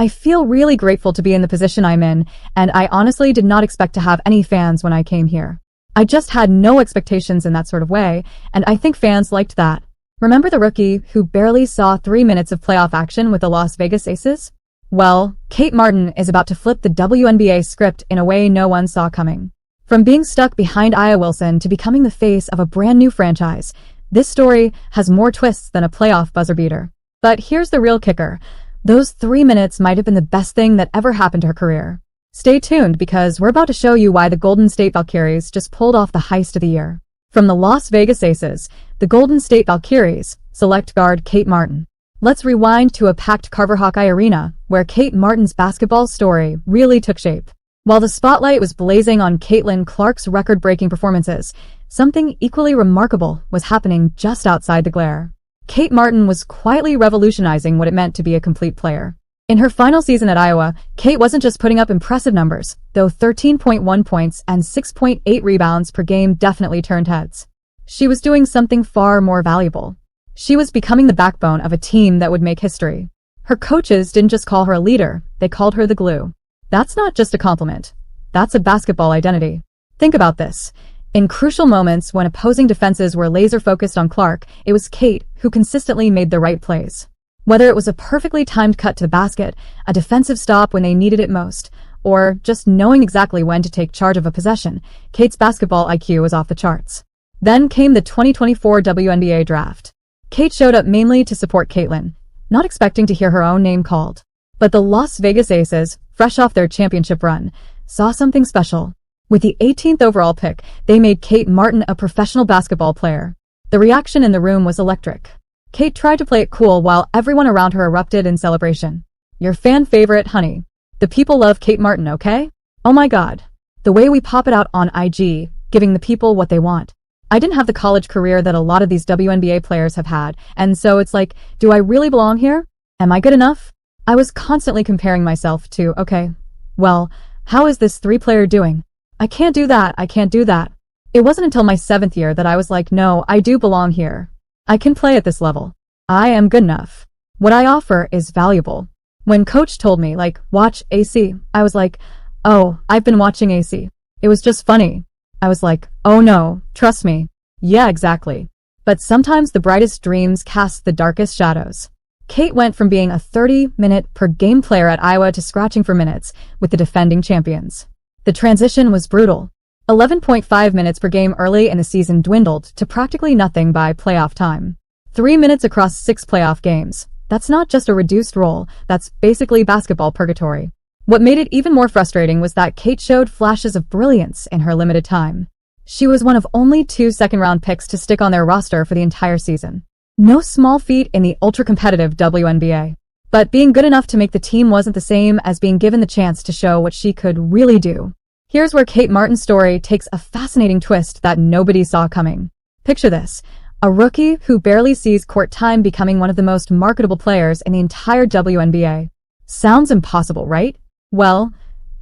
I feel really grateful to be in the position I'm in, and I honestly did not expect to have any fans when I came here. I just had no expectations in that sort of way, and I think fans liked that. Remember the rookie who barely saw 3 minutes of playoff action with the Las Vegas Aces? Well, Kate Martin is about to flip the WNBA script in a way no one saw coming. From being stuck behind Aya Wilson to becoming the face of a brand new franchise, this story has more twists than a playoff buzzer beater. But here's the real kicker. Those 3 minutes might have been the best thing that ever happened to her career. Stay tuned because we're about to show you why the Golden State Valkyries just pulled off the heist of the year. From the Las Vegas Aces, the Golden State Valkyries select guard Kate Martin. Let's rewind to a packed Carver Hawkeye Arena, where Kate Martin's basketball story really took shape. While the spotlight was blazing on Caitlin Clark's record-breaking performances, something equally remarkable was happening just outside the glare. Kate Martin was quietly revolutionizing what it meant to be a complete player. In her final season at Iowa, Kate wasn't just putting up impressive numbers, though 13.1 points and 6.8 rebounds per game definitely turned heads. She was doing something far more valuable. She was becoming the backbone of a team that would make history. Her coaches didn't just call her a leader, they called her the glue. That's not just a compliment. That's a basketball identity. Think about this. In crucial moments when opposing defenses were laser-focused on Clark, it was Kate who consistently made the right plays. Whether it was a perfectly timed cut to the basket, a defensive stop when they needed it most, or just knowing exactly when to take charge of a possession, Kate's basketball IQ was off the charts. Then came the 2024 WNBA draft. Kate showed up mainly to support Caitlin, not expecting to hear her own name called. But the Las Vegas Aces, fresh off their championship run, saw something special. With the 18th overall pick, they made Kate Martin a professional basketball player. The reaction in the room was electric. Kate tried to play it cool while everyone around her erupted in celebration. Your fan favorite, honey. The people love Kate Martin, okay? Oh my god. The way we pop it out on IG, giving the people what they want. I didn't have the college career that a lot of these WNBA players have had, and so it's like, do I really belong here? Am I good enough? I was constantly comparing myself to, okay, well, how is this 3-player doing? I can't do that, I can't do that. It wasn't until my 7th year that I was like, no, I do belong here. I can play at this level. I am good enough. What I offer is valuable. When coach told me, like, watch AC, I was like, oh, I've been watching AC. It was just funny. I was like, oh no, trust me. Yeah, exactly. But sometimes the brightest dreams cast the darkest shadows. Kate went from being a 30-minute per game player at Iowa to scratching for minutes with the defending champions. The transition was brutal. 11.5 minutes per game early in the season dwindled to practically nothing by playoff time. 3 minutes across 6 playoff games. That's not just a reduced role, that's basically basketball purgatory. What made it even more frustrating was that Kate showed flashes of brilliance in her limited time. She was one of only 2 second-round picks to stick on their roster for the entire season. No small feat in the ultra-competitive WNBA. But being good enough to make the team wasn't the same as being given the chance to show what she could really do. Here's where Kate Martin's story takes a fascinating twist that nobody saw coming. Picture this. A rookie who barely sees court time becoming one of the most marketable players in the entire WNBA. Sounds impossible, right? Well,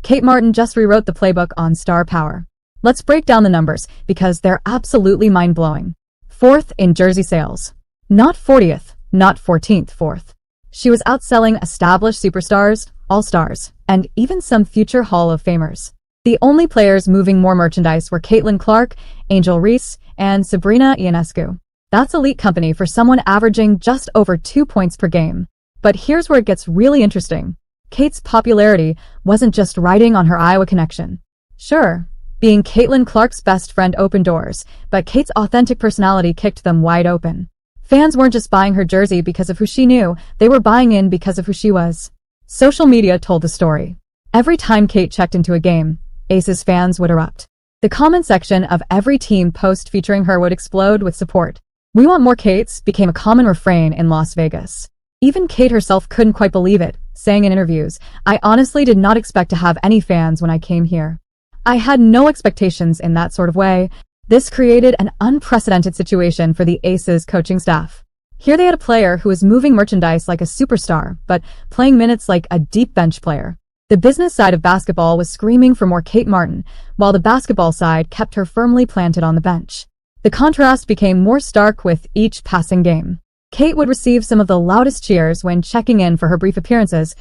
Kate Martin just rewrote the playbook on star power. Let's break down the numbers because they're absolutely mind-blowing. 4th in jersey sales. Not 40th, not 14th, 4th. She was outselling established superstars, all-stars, and even some future Hall of Famers. The only players moving more merchandise were Caitlin Clark, Angel Reese, and Sabrina Ionescu. That's elite company for someone averaging just over 2 points per game. But here's where it gets really interesting. Kate's popularity wasn't just riding on her Iowa connection. Sure, being Caitlin Clark's best friend opened doors, but Kate's authentic personality kicked them wide open. Fans weren't just buying her jersey because of who she knew, they were buying in because of who she was. Social media told the story. Every time Kate checked into a game, Aces fans would erupt. The comment section of every team post featuring her would explode with support. "We want more Kates" became a common refrain in Las Vegas. Even Kate herself couldn't quite believe it, saying in interviews, "I honestly did not expect to have any fans when I came here. I had no expectations in that sort of way." This created an unprecedented situation for the Aces coaching staff. Here they had a player who was moving merchandise like a superstar, but playing minutes like a deep bench player. The business side of basketball was screaming for more Kate Martin, while the basketball side kept her firmly planted on the bench. The contrast became more stark with each passing game. Kate would receive some of the loudest cheers when checking in for her brief appearances,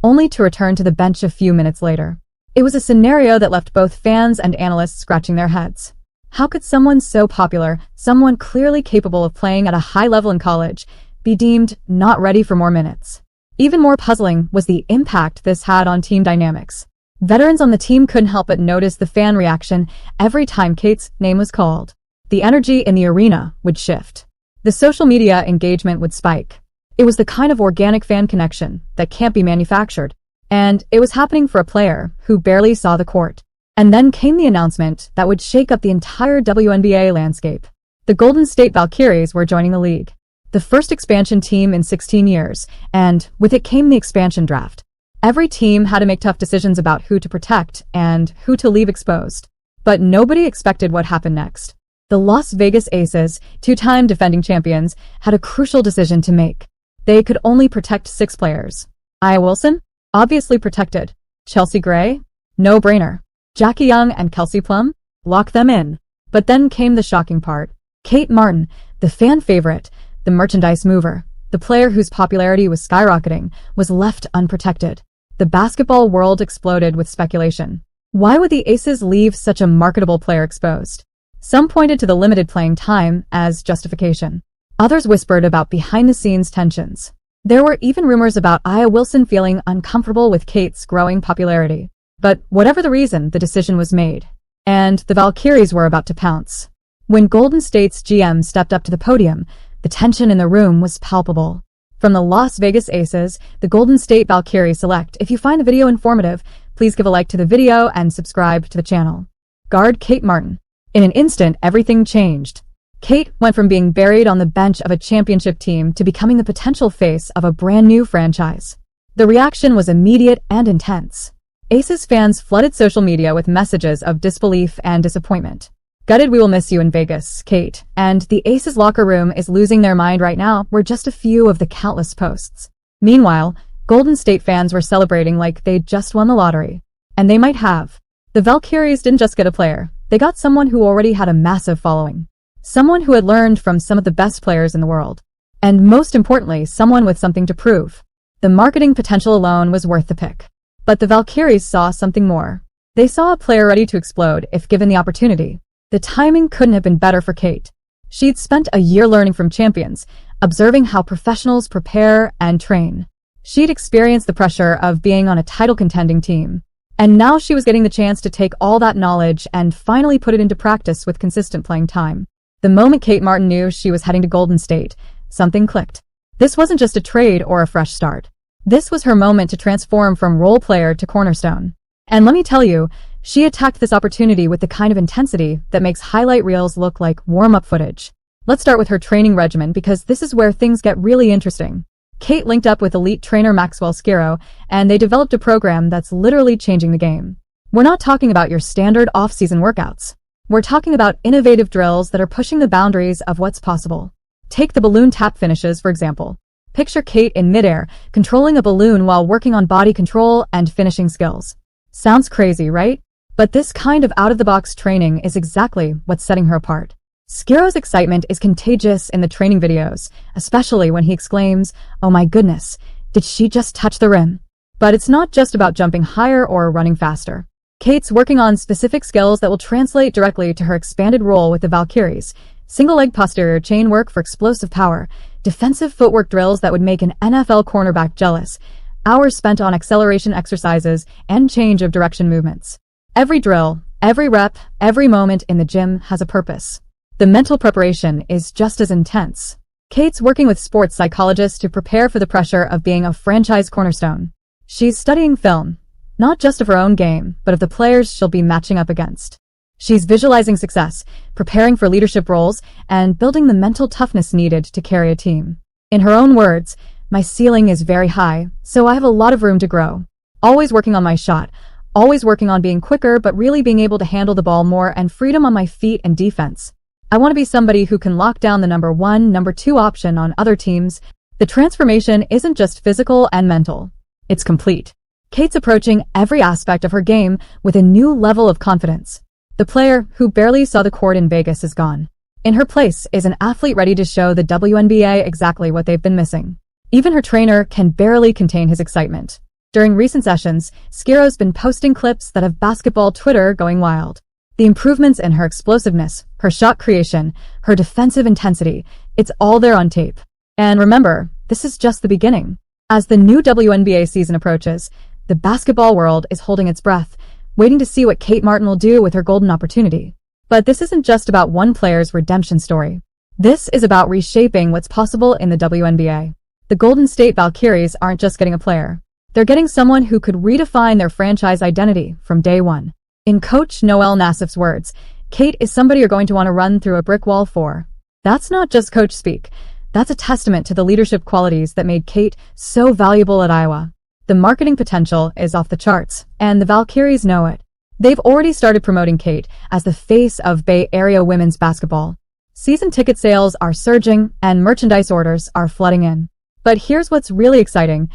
only to return to the bench a few minutes later. It was a scenario that left both fans and analysts scratching their heads. How could someone so popular, someone clearly capable of playing at a high level in college, be deemed not ready for more minutes? Even more puzzling was the impact this had on team dynamics. Veterans on the team couldn't help but notice the fan reaction every time Kate's name was called. The energy in the arena would shift. The social media engagement would spike. It was the kind of organic fan connection that can't be manufactured. And it was happening for a player who barely saw the court. And then came the announcement that would shake up the entire WNBA landscape. The Golden State Valkyries were joining the league. The first expansion team in 16 years, and with it came the expansion draft. Every team had to make tough decisions about who to protect and who to leave exposed. But nobody expected what happened next. The Las Vegas Aces, two-time defending champions, had a crucial decision to make. They could only protect 6 players. Aya Wilson? Obviously protected. Chelsea Gray? No-brainer. Jackie Young and Kelsey Plum? Lock them in. But then came the shocking part. Kate Martin, the fan favorite, the merchandise mover, the player whose popularity was skyrocketing, was left unprotected. The basketball world exploded with speculation. Why would the Aces leave such a marketable player exposed? Some pointed to the limited playing time as justification. Others whispered about behind-the-scenes tensions. There were even rumors about Aya Wilson feeling uncomfortable with Kate's growing popularity. But whatever the reason, the decision was made. And the Valkyries were about to pounce. When Golden State's GM stepped up to the podium, the tension in the room was palpable. From the Las Vegas Aces, the Golden State Valkyries select. If you find the video informative, please give a like to the video and subscribe to the channel. Guard Kate Martin. In an instant, everything changed. Kate went from being buried on the bench of a championship team to becoming the potential face of a brand new franchise. The reaction was immediate and intense. Aces fans flooded social media with messages of disbelief and disappointment. Gutted, we will miss you in Vegas, Kate, and the Aces locker room is losing their mind right now were just a few of the countless posts. Meanwhile, Golden State fans were celebrating like they'd just won the lottery. And they might have. The Valkyries didn't just get a player. They got someone who already had a massive following. Someone who had learned from some of the best players in the world. And most importantly, someone with something to prove. The marketing potential alone was worth the pick. But the Valkyries saw something more. They saw a player ready to explode if given the opportunity. The timing couldn't have been better for Kate. She'd spent a year learning from champions, observing how professionals prepare and train. She'd experienced the pressure of being on a title-contending team. And now she was getting the chance to take all that knowledge and finally put it into practice with consistent playing time. The moment Kate Martin knew she was heading to Golden State, something clicked. This wasn't just a trade or a fresh start. This was her moment to transform from role player to cornerstone. And let me tell you, she attacked this opportunity with the kind of intensity that makes highlight reels look like warm-up footage. Let's start with her training regimen because this is where things get really interesting. Kate linked up with elite trainer Maxwell Skiro, and they developed a program that's literally changing the game. We're not talking about your standard off-season workouts. We're talking about innovative drills that are pushing the boundaries of what's possible. Take the balloon tap finishes, for example. Picture Kate in midair, controlling a balloon while working on body control and finishing skills. Sounds crazy, right? But this kind of out-of-the-box training is exactly what's setting her apart. Skiro's excitement is contagious in the training videos, especially when he exclaims, "Oh my goodness, did she just touch the rim?" But it's not just about jumping higher or running faster. Kate's working on specific skills that will translate directly to her expanded role with the Valkyries. Single-leg posterior chain work for explosive power, defensive footwork drills that would make an NFL cornerback jealous, hours spent on acceleration exercises, and change of direction movements. Every drill, every rep, every moment in the gym has a purpose. The mental preparation is just as intense. Kate's working with sports psychologists to prepare for the pressure of being a franchise cornerstone. She's studying film, not just of her own game, but of the players she'll be matching up against. She's visualizing success, preparing for leadership roles, and building the mental toughness needed to carry a team. In her own words, "My ceiling is very high, so I have a lot of room to grow. Always working on my shot, always working on being quicker, but really being able to handle the ball more and freedom on my feet and defense. I want to be somebody who can lock down the number 1, number 2 option on other teams." The transformation isn't just physical and mental. It's complete. Kate's approaching every aspect of her game with a new level of confidence. The player who barely saw the court in Vegas is gone. In her place is an athlete ready to show the WNBA exactly what they've been missing. Even her trainer can barely contain his excitement. During recent sessions, Skiro's been posting clips that have basketball Twitter going wild. The improvements in her explosiveness, her shot creation, her defensive intensity, it's all there on tape. And remember, this is just the beginning. As the new WNBA season approaches, the basketball world is holding its breath, waiting to see what Kate Martin will do with her golden opportunity. But this isn't just about one player's redemption story. This is about reshaping what's possible in the WNBA. The Golden State Valkyries aren't just getting a player. They're getting someone who could redefine their franchise identity from day one. In Coach Noel Nassif's words, Kate is somebody you're going to want to run through a brick wall for. That's not just coach speak. That's a testament to the leadership qualities that made Kate so valuable at Iowa. The marketing potential is off the charts, and the Valkyries know it. They've already started promoting Kate as the face of Bay Area women's basketball. Season ticket sales are surging, and merchandise orders are flooding in. But here's what's really exciting.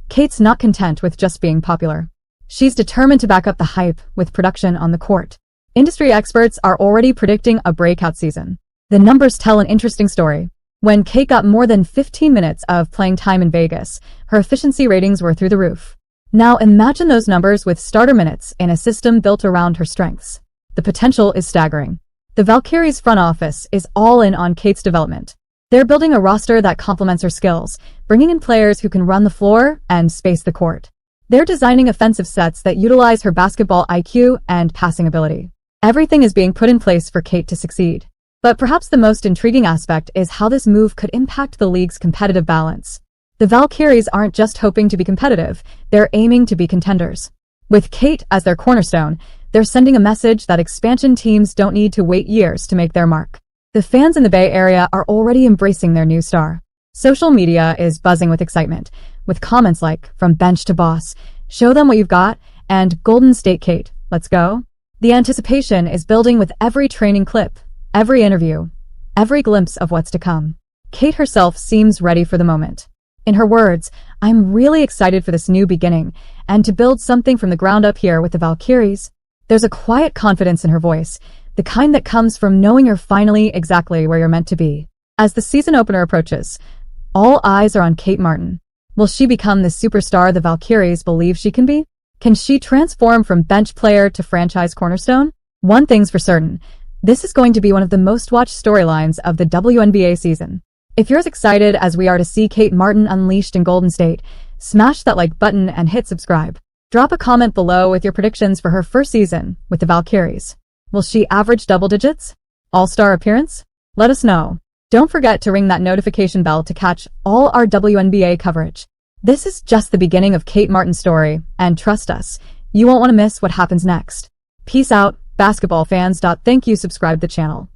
Kate's not content with just being popular. She's determined to back up the hype with production on the court. Industry experts are already predicting a breakout season. The numbers tell an interesting story. When Kate got more than 15 minutes of playing time in Vegas, her efficiency ratings were through the roof. Now imagine those numbers with starter minutes in a system built around her strengths. The potential is staggering. The Valkyries front office is all in on Kate's development. They're building a roster that complements her skills, bringing in players who can run the floor and space the court. They're designing offensive sets that utilize her basketball IQ and passing ability. Everything is being put in place for Kate to succeed. But perhaps the most intriguing aspect is how this move could impact the league's competitive balance. The Valkyries aren't just hoping to be competitive, they're aiming to be contenders. With Kate as their cornerstone, they're sending a message that expansion teams don't need to wait years to make their mark. The fans in the Bay Area are already embracing their new star. Social media is buzzing with excitement, with comments like, "From bench to boss," "Show them what you've got," and "Golden State Kate, let's go." The anticipation is building with every training clip, every interview, every glimpse of what's to come. Kate herself seems ready for the moment. In her words, "I'm really excited for this new beginning, and to build something from the ground up here with the Valkyries." There's a quiet confidence in her voice, the kind that comes from knowing you're finally exactly where you're meant to be. As the season opener approaches, all eyes are on Kate Martin. Will she become the superstar the Valkyries believe she can be? Can she transform from bench player to franchise cornerstone? One thing's for certain, this is going to be one of the most watched storylines of the WNBA season. If you're as excited as we are to see Kate Martin unleashed in Golden State, smash that like button and hit subscribe. Drop a comment below with your predictions for her first season with the Valkyries. Will she average double digits? All-star appearance? Let us know. Don't forget to ring that notification bell to catch all our WNBA coverage. This is just the beginning of Kate Martin's story, and trust us, you won't want to miss what happens next. Peace out, basketball fans. Thank you. Subscribe the channel.